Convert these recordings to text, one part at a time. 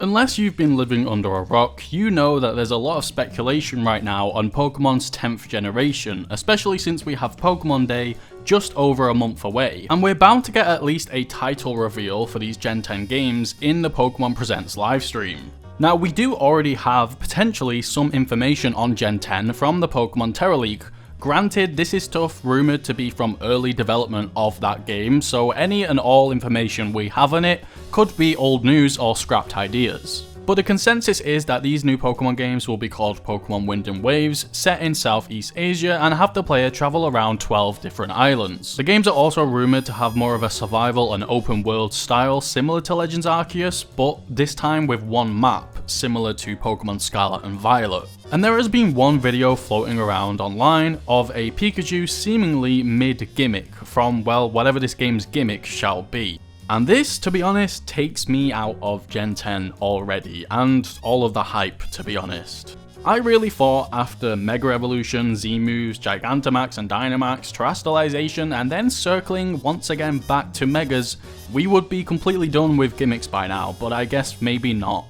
Unless you've been living under a rock, you know that there's a lot of speculation right now on Pokemon's 10th generation, especially since we have Pokemon Day just over a month away, and we're bound to get at least a title reveal for these Gen 10 games in the Pokemon Presents livestream. Now, we do already have potentially some information on Gen 10 from the Pokemon Terra Leak. Granted, this is stuff rumoured to be from early development of that game, so any and all information we have on it could be old news or scrapped ideas. But the consensus is that these new Pokemon games will be called Pokemon Wind and Waves, set in Southeast Asia, and have the player travel around 12 different islands. The games are also rumoured to have more of a survival and open world style similar to Legends Arceus, but this time with one map, similar to Pokemon Scarlet and Violet. And there has been one video floating around online of a Pikachu seemingly mid-gimmick from, well, whatever this game's gimmick shall be. And this, to be honest, takes me out of Gen 10 already, and all of the hype, to be honest. I really thought after Mega Evolution, Z-Moves, Gigantamax and Dynamax, Terastallization, and then circling once again back to Megas, we would be completely done with gimmicks by now, but I guess maybe not.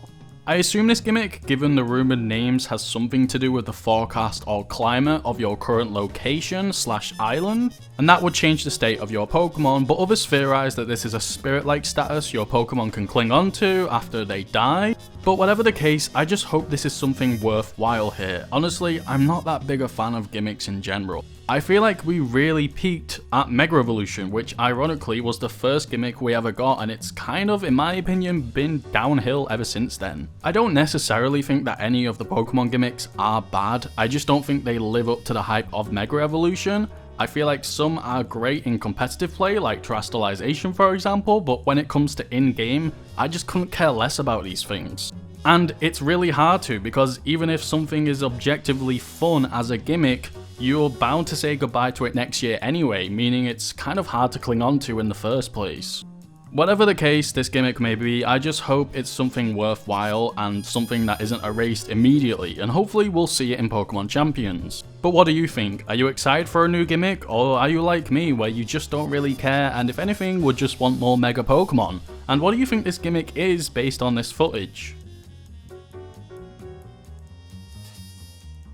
I assume this gimmick, given the rumoured names, has something to do with the forecast or climate of your current location / island, and that would change the state of your Pokemon, but others theorise that this is a spirit-like status your Pokemon can cling onto after they die. But whatever the case, I just hope this is something worthwhile here. Honestly, I'm not that big a fan of gimmicks in general. I feel like we really peaked at Mega Evolution, which ironically was the first gimmick we ever got, and it's kind of, in my opinion, been downhill ever since then. I don't necessarily think that any of the Pokemon gimmicks are bad, I just don't think they live up to the hype of Mega Evolution. I feel like some are great in competitive play, like Terastallization for example, but when it comes to in-game, I just couldn't care less about these things. And it's really hard to, because even if something is objectively fun as a gimmick, you're bound to say goodbye to it next year anyway, meaning it's kind of hard to cling on to in the first place. Whatever the case this gimmick may be, I just hope it's something worthwhile and something that isn't erased immediately, and hopefully we'll see it in Pokemon Champions. But what do you think? Are you excited for a new gimmick, or are you like me where you just don't really care and if anything would just want more Mega Pokemon? And what do you think this gimmick is based on this footage?